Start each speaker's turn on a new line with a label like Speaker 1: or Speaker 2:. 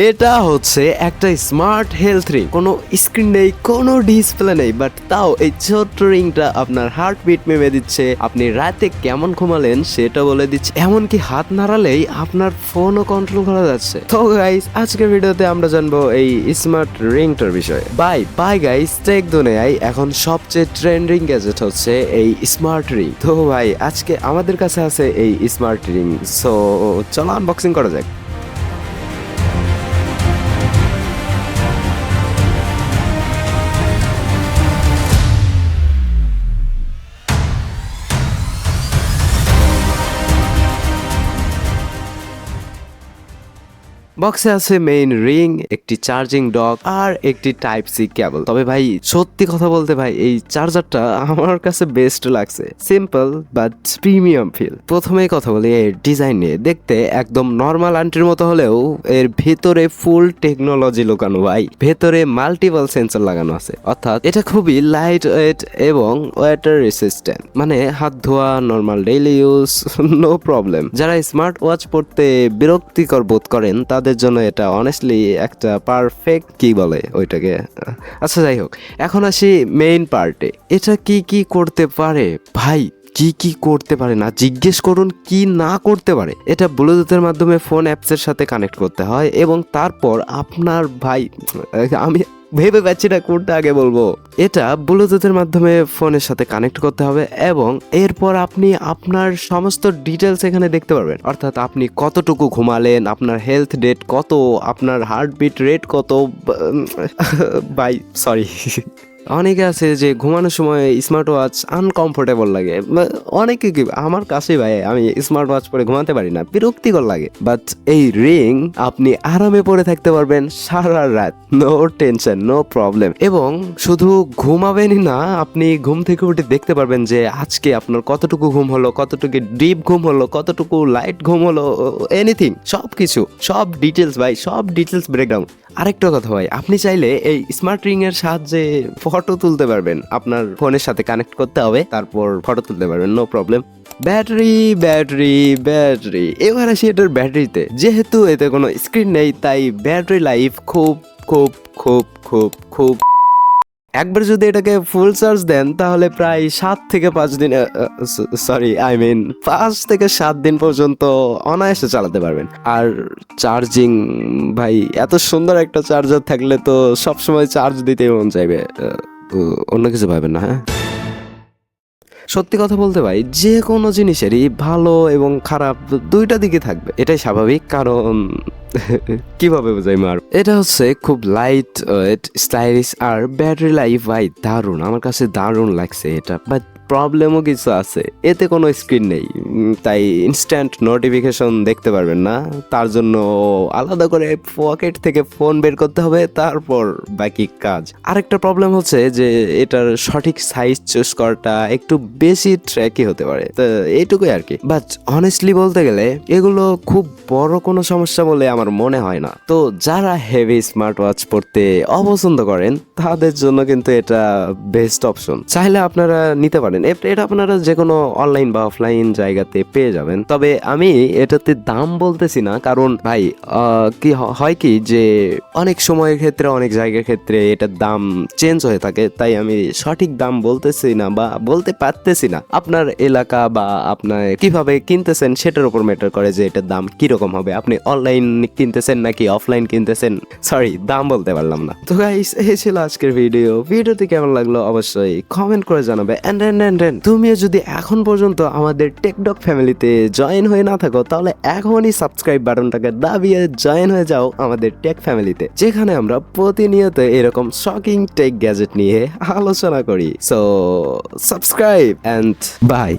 Speaker 1: এটা হচ্ছে একটা স্মার্ট হেলথ রিং, কোনো স্ক্রিন নেই, কোনো ডিসপ্লে নেই, বাট তাও এই ছোট্ট রিংটা আপনার হার্টবিট মেপে দিচ্ছে, আপনি রাতে কেমন ঘুমালেন সেটা বলে দিচ্ছে, এমনকি হাত নাড়ালেই আপনার ফোনও কন্ট্রোল করা যাচ্ছে। তো গাইস, আজকের ভিডিওতে আমরা জানবো এই স্মার্ট রিংটার বিষয়ে। বাই গাইস, টেক দুনিয়ায় এখন সবচেয়ে ট্রেন্ডিং গ্যাজেট হচ্ছে এই স্মার্ট রিং। তো ভাই, আজকে আমাদের কাছে আছে এই স্মার্ট রিং, সো চলো আনবক্সিং করা যাক। বক্সে আছে মেইন রিং, একটি চার্জিং ডক আর একটি টাইপ সি কেবল। তবে ভাই, সত্যি কথা বলতে ভাই, এই চার্জারটা আমার কাছে বেস্ট লাগছে। Simple but premium feel. প্রথমেই কথা বলি এর ডিজাইন নিয়ে। দেখতে একদম নর্মাল আন্টির মতো হলেও এর ভেতরে ফুল টেকনোলজি লুকানো ভাই। ভেতরে মাল্টিপল সেন্সর লাগানো আছে, অর্থাৎ এটা খুবই লাইট ওয়েট এবং ওয়াটার রেসিস্ট্যান্ট। মানে হাত ধোয়া, normal daily use, no problem. যারা স্মার্ট ওয়াচ পড়তে বিরক্তিকর বোধ করেন তাদের জন্য এটা অনেস্টলি একটা পারফেক্ট, কি বলে ওইটাকে, আচ্ছা যাই হোক, এখন আসি মেইন পার্টে। এটা কি কি করতে পারে ভাই? কি কি করতে পারে না জিজ্ঞেস করুন, কি না করতে পারে। এটা ব্লুটুথের মাধ্যমে ফোন অ্যাপসের সাথে কানেক্ট করতে হয় এবং তারপর আপনার ভাই, আমি ভেবে পাচ্ছি না কোনটা আগে বলবো। এটা ব্লুটুথের মাধ্যমে ফোনের সাথে কানেক্ট করতে হবে এবং এরপর আপনি আপনার সমস্ত ডিটেলস এখানে দেখতে পারবেন। অর্থাৎ আপনি কতটুকু ঘুমালেন, আপনার হেলথ ডেট কত, আপনার হার্টবিট রেট কত। ভাই সরি, অনেকে আছে যে ঘুমানোর সময় স্মার্ট ওয়াচ আনকমফোর্টেবল লাগে। অনেকে কি, আমার কাছে ভাই, আমি স্মার্ট ওয়াচ পরে ঘুমাতে পারি না, বিরক্তিকর লাগে। বাট এই রিং আপনি আরামে পরে থাকতে পারবেন সারা রাত, নো টেনশন, নো প্রবলেম। এবং শুধু ঘুমাবেনই না, আপনি ঘুম থেকে উঠে দেখতে পারবেন যে আজকে আপনার কতটুকু ঘুম হলো, কতটুকু ডিপ ঘুম হলো, কতটুকু লাইট ঘুম হলো, এনিথিং, সব কিছু, সব ডিটেলস ভাই, সব ডিটেলস ব্রেকডাউন। আরেকটা কথা ভাই, আপনি চাইলে এই স্মার্ট রিং এর সাহায্যে ফটো তুলতে পারবেন। আপনার ফোনের সাথে কানেক্ট করতে হবে, তারপর ফটো তুলতে পারবেন, নো প্রবলেম। ব্যাটারি, এবার আসি এটার ব্যাটারিতে। যেহেতু এতে কোনো স্ক্রিন নেই, তাই ব্যাটারি লাইফ খুব খুব খুব খুব খুব একবার যদি এটাকে ফুল চার্জ দেন তাহলে প্রায় 7 থেকে 5 দিন, সরি আই মিন 5 থেকে 7 দিন পর্যন্ত অনায়াসে চালাতে পারবেন। আর চার্জিং ভাই, এত সুন্দর একটা চার্জার থাকলে তো সবসময় চার্জ দিতেই মন চাইবে, অন্য কিছু পাবেন না। হ্যাঁ, সত্যি কথা বলতে ভাই, যে কোনো জিনিসেরই ভালো এবং খারাপ দুইটা দিকে থাকবে, এটাই স্বাভাবিক। কারণ কিভাবে বোঝাই মার, এটা হচ্ছে খুব লাইট ওয়েট, স্টাইলিশ আর ব্যাটারি লাইফ ভাই দারুণ, আমার কাছে দারুণ লাগছে এটা। বাট প্রবলেমও কিছু আছে, এতে কোনো স্ক্রিন নেই, তাই ইনস্ট্যান্ট নোটিফিকেশন দেখতে পারবেন না। তার জন্য আলাদা করে পকেট থেকে ফোন বের করতে হবে, তারপর বাকি কাজ। আরেকটা প্রবলেম হচ্ছে যে এটার সঠিক সাইজ চুজ করাটা একটু বেশি ট্র্যাকি হতে পারে, তো এইটুকুই আর কি। বাট অনেস্টলি বলতে গেলে এগুলো খুব বড় কোনো সমস্যা বলে আমার মনে হয় না। তো যারা হেভি স্মার্ট ওয়াচ পড়তে অপছন্দ করেন তাদের জন্য কিন্তু এটা বেস্ট অপশন। চাইলে আপনারা নিতে পারেন, এটা আপনারা যে কোনো অনলাইন বা অফলাইন জায়গাতে পেয়ে যাবেন। তবে আমি এটাতে দাম বলতেছি না, কারণ ভাই কি হয় কি যে অনেক সময়ের ক্ষেত্রে, অনেক জায়গার ক্ষেত্রে এটার দাম চেঞ্জ হয়ে থাকে, তাই আমি সঠিক দাম বলতেছি না বা বলতে পারতেছি না। আপনার এলাকা বা আপনার কিভাবে কিনতেছেন সেটার উপর ম্যাটার করে যে এটার দাম কিরকম হবে। আপনি অনলাইন কিনতেছেন নাকি অফলাইন কিনতেছেন, সরি দাম বলতে পারলাম না। তো গাইস, এই ছিল আজকের ভিডিওটি কেমন লাগলো অবশ্যই কমেন্ট করে জানাবে। এন্ড তুমিও যদি এখন পর্যন্ত আমাদের টেকডক ফ্যামিলিতে জয়েন হয়ে না থাকো, তাহলে এখনই সাবস্ক্রাইব বাটনটাকে দাবিয়ে জয়েন হয়ে যাও আমাদের টেক ফ্যামিলিতে, যেখানে আমরা প্রতিনিয়ত এরকম শকিং টেক গ্যাজেট নিয়ে আলোচনা করি। So subscribe and by.